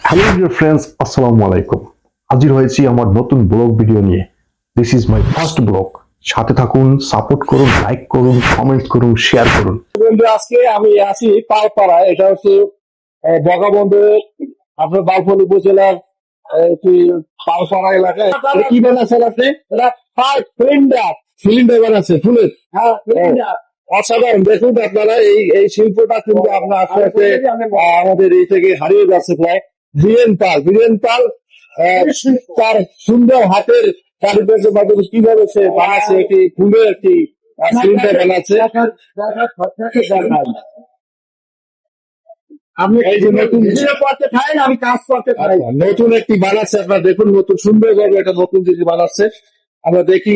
Hello dear friends, আসসালামু আলাইকুম। হাজির হয়েছি আমার নতুন ব্লগ ভিডিও নিয়ে। This is my first blog. সাথে থাকুন, সাপোর্ট করুন, লাইক করুন, কমেন্ট করুন, শেয়ার করুন। বন্ধু, আজকে আমি আছি পাড়া। এটা হচ্ছে বগাবন্ধুর আপনার বালফল উপজেলার একটি পাড়া এলাকায়। এটা কি বানাচ্ছেন আপনি? এটা সিলিন্ডার বানাচ্ছে ফুলের। অসাধারণ। দেখুন আপনারা এই শিল্পটা কিন্তু আপনার আস্তে আস্তে আমাদের এই থেকে হারিয়ে যাচ্ছে প্রায়। বীরেন পাল তার সুন্দর হাতের কারিগরের মাধ্যমে কিভাবে সে বানাচ্ছে একটি ফুলের একটি সিলিন্ডার বানাচ্ছে। আপনি এই যে নতুন করতে পারেন, আমি কাজ করতে পারি। নতুন একটি বানাচ্ছে, আপনারা দেখুন, নতুন সুন্দরভাবে একটা নতুন জিনিস বানাচ্ছে। আমরা দেখি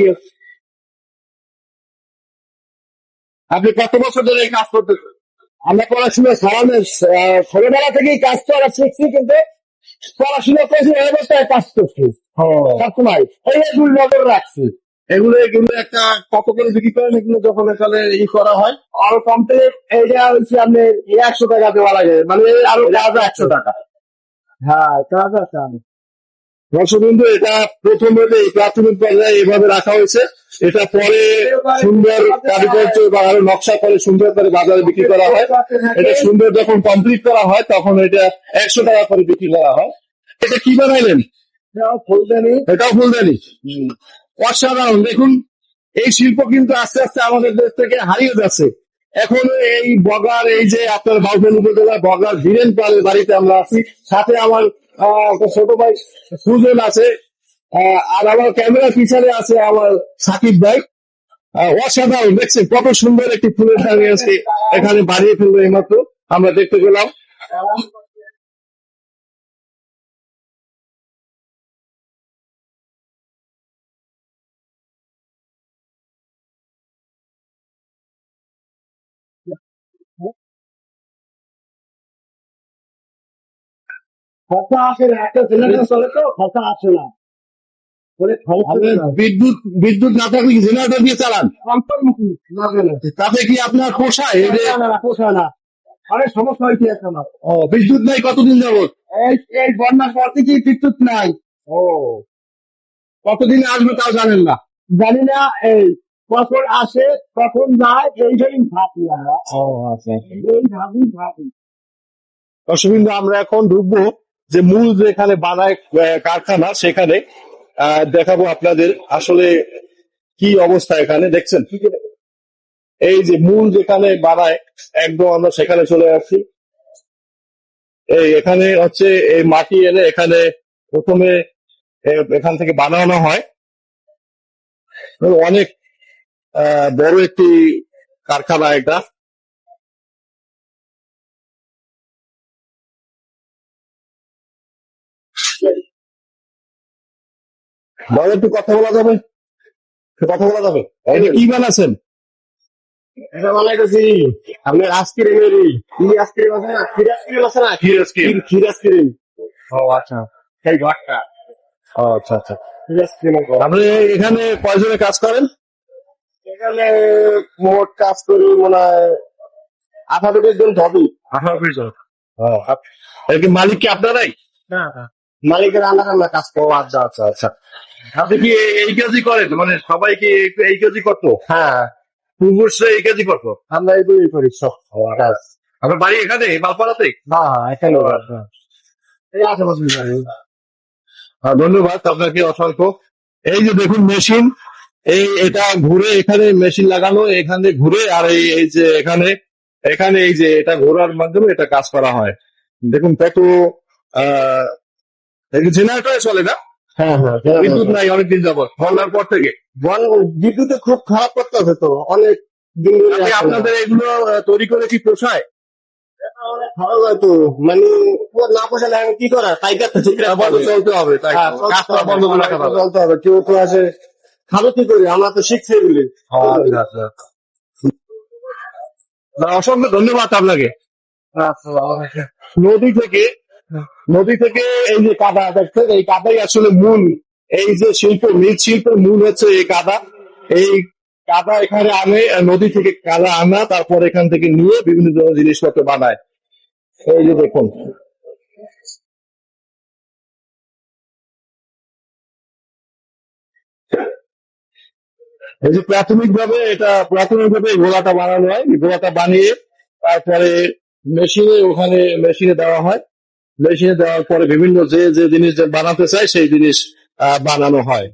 আপনি কত বছর ধরে এই কাজ করতেছেন? আমরা পড়াশোনা ছোটবেলা থেকেই কাজ করা শিখছি, কিন্তু পড়াশোনা করেছি এই অবস্থায় কাজ করছি সবসময়। এইগুলো নজর রাখছি। এগুলো একটা কত করে বিক্রি করেন এগুলো যখন এখানে করা হয়? আর কমপ্লিট এইটা হচ্ছে আপনি 100 টাকা দেওয়া লাগে, মানে আরো কাজ 100 টাকা। হ্যাঁ, কাজ আছে। দর্শক বন্ধু, এটা প্রথম হলে এই প্রাথমিক পর্যায়ে এভাবে রাখা হয়েছে। এটা পরে সুন্দর কারুকার্য বা আরো নকশা করে সুন্দর করে বাজারে বিক্রি করা হয়। এটা সুন্দর যখন কমপ্লিট করা হয় তখন এটা 100 টাকা করে বিক্রি করা হয়। এটা কি বানাইলেন? এটাও ফুলদানি। অসাধারণ। দেখুন, এই শিল্প কিন্তু আস্তে আস্তে আমাদের দেশ থেকে হারিয়ে যাচ্ছে। এখন এই বগার, এই যে আপনার বাউফল উপজেলার বগার বীরেন পালের বাড়িতে আমরা আছি। সাথে আমার ছোট ভাই সুজন আছে, আর আমার ক্যামেরার পিছনে আছে আমার সাকিব ভাই। অসাধারণ। দেখছেন কত সুন্দর একটি ফুলের দাঁড়ি আছে এখানে বাড়িয়ে ফেলবো এইমাত্র আমরা দেখতে পেলাম। খরচা আসে না, একটা জেনারেটর চলে তো খরচা আসে না। বিদ্যুৎ বিদ্যুৎ না থাকলে কি জেনারেটর দিয়ে চালান? তাতে কি আপনার পোষায়? পোষায় না, অনেক সমস্যা হয়েছে এখন। ও, বিদ্যুৎ নাই কতদিন যাবত? এই বন্যার পর থেকে বিদ্যুৎ নাই। ও, কতদিনে আসবে তাও জানেন না? জানি না। এই কখন আসে কখন যায় এইটাই ভাবি আমরা। ও আচ্ছা, এই ভাবি। দর্শকবৃন্দ, আমরা এখন ঢুকবো যে মূল যেখানে বানায় কারখানা, সেখানে দেখাবো আপনাদের আসলে কি অবস্থা এখানে। দেখছেন এই যে মূল যেখানে বানায়, একদম আমরা সেখানে চলে আসছি। এই এখানে হচ্ছে এই মাটি এনে এখানে প্রথমে এখান থেকে বানানো হয়। অনেক বড় একটি কারখানা এটা। বড় একটু কথা বলা যাবে? এটা কি বানাচ্ছেন? এটা বানাইতেছি আপনার আইসক্রিমেরই। কি আইসক্রিম আছে না, ক্ষীর আইসক্রিম আছে না, ক্ষীর আইসক্রিম। ও আচ্ছা, সেই ঘরটা। ও আচ্ছা আচ্ছা, ক্ষীর আইসক্রিম। আপনি এখানে কয়জনে কাজ করেন? এখানে মোট কাজ করি মনে হয় 18-20 জন হবে। 18-20 জন। এর কি মালিক কি আপনারাই? না, মালিকের আন্ডারে আমরা কাজ করবো। আচ্ছা আচ্ছা আচ্ছা। আপনি কি এই কাজই করেন? মানে সবাই কি এই কাজই করতো? হ্যাঁ, পূর্বপুরুষরা এই কাজই করতো। আমরা এইগুলোই করি সব কাজ। আপনার বাড়ি এখানে বালপাড়াতে? না, এখানে এই আশেপাশে বাড়ি। ধন্যবাদ আপনাকে অসংখ্য। এই যে দেখুন মেশিন, এটা ঘুরে, এখানে মেশিন লাগানো, এখানে ঘুরে, আর এই যে এখানে এই যে এটা ঘোরার মাধ্যমে এটা কাজ করা হয়। দেখুন কত জেনারেটরে চলে না? হ্যাঁ হ্যাঁ, বিদ্যুৎ নাই অনেকদিন যাবত, বন্যার পর থেকে। বিদ্যুতে খুব খারাপ করতে হবে তো, অনেক দিন ধরে। আপনাদের এগুলো তৈরি করে কি পোষায়? ভালো হয়তো, মানে না পোষালে আমি কি করা, চলতে হবে, তাই বন্ধ করে চলতে হবে। কেউ তো আছে খাবে কি করি, আমরা তো শিখছি এগুলি। অসংখ্য ধন্যবাদ আপনাকে। নদী থেকে এই যে কাদা দেখছেন, এই কাদাই আসলে মূল। এই যে মৃৎশিল্পের মূল হচ্ছে এই কাদা। এই কাদা এখানে আনে, নদী থেকে কাদা আনা, তারপর এখান থেকে নিয়ে বিভিন্ন ধরনের জিনিসপত্র বানায়। এই যে দেখুন এই যে প্রাথমিকভাবে এই গোলাটা বানানো হয়, এই গোলাটা বানিয়ে তারপরে মেশিনে দেওয়া হয়। মেশিনে দেওয়ার পরে বিভিন্ন যে জিনিস বানাতে চায় সেই জিনিস বানানো হয়।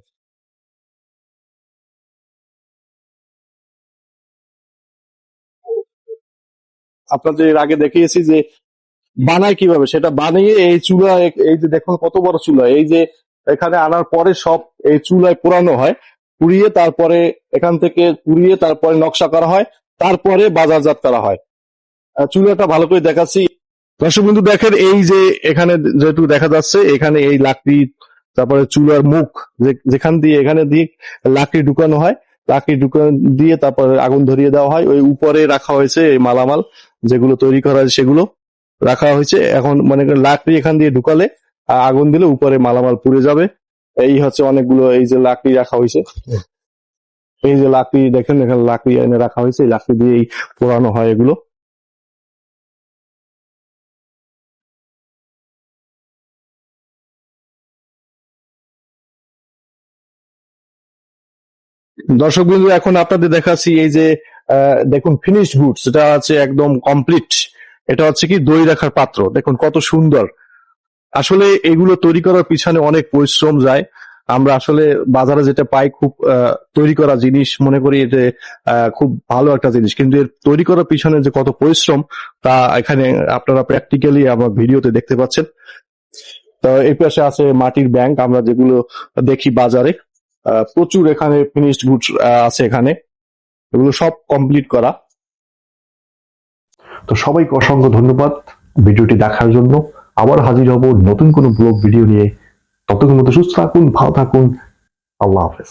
আপনাদের এর আগে দেখিয়েছি যে বানায় কিভাবে, সেটা বানিয়ে এই চুলা, এই যে দেখুন কত বড় চুলা, এই যে এখানে আনার পরে সব এই চুলায় পোড়ানো হয়, পুড়িয়ে তারপরে এখান থেকে পুড়িয়ে তারপরে নকশা করা হয়, তারপরে বাজারজাত করা হয়। চুলাটা ভালো করে দেখাচ্ছি। দর্শক বন্ধু দেখেন, এই যে এখানে যেটুকু দেখা যাচ্ছে, এখানে এই লাকড়ি, তারপরে চুলার মুখ যেখান দিয়ে এখানে দিয়ে লাকড়ি ঢুকানো হয়, লাকড়ি ঢুকানো দিয়ে তারপরে আগুন ধরিয়ে দেওয়া হয়। ওই উপরে রাখা হয়েছে এই মালামাল যেগুলো তৈরি করা হয় সেগুলো রাখা হয়েছে। এখন মনে করেন লাকড়ি এখান দিয়ে ঢুকালে আগুন দিলে উপরে মালামাল পুড়ে যাবে। এই হচ্ছে অনেকগুলো এই যে লাকড়ি রাখা হয়েছে, এই যে লাকড়ি দেখেন এখানে লাকড়ি এনে রাখা হয়েছে, এই লাকড়ি দিয়েই পোড়ানো হয় এগুলো। দর্শক বিন্দু এখন আপনাদের দেখাচ্ছি এই যে দেখুন ফিনিশড গুডস, এটা আছে একদম কমপ্লিট। এটা হচ্ছে কি দই রাখার পাত্র, দেখুন কত সুন্দর। আসলে এগুলো তৈরি করার পিছনে অনেক পরিশ্রম যায়। আমরা আসলে বাজারে যেটা পাই খুব তৈরি করা জিনিস মনে করি এটা খুব ভালো একটা জিনিস, কিন্তু এর তৈরি করার পিছনে যে কত পরিশ্রম তা এখানে আপনারা প্র্যাকটিক্যালি আমার ভিডিওতে দেখতে পাচ্ছেন। তো এই পাশে আছে মাটির ব্যাংক, আমরা যেগুলো দেখি বাজারে, প্রচুর এখানে ফিনিশড গুডস আছে এখানে, এগুলো সব কমপ্লিট করা। তো সবাইকে অসংখ্য ধন্যবাদ ভিডিওটি দেখার জন্য। আবার হাজির হব নতুন কোনো ব্লগ ভিডিও নিয়ে। ততক্ষণ মতো সুস্থ থাকুন, ভালো থাকুন। আল্লাহ হাফেজ।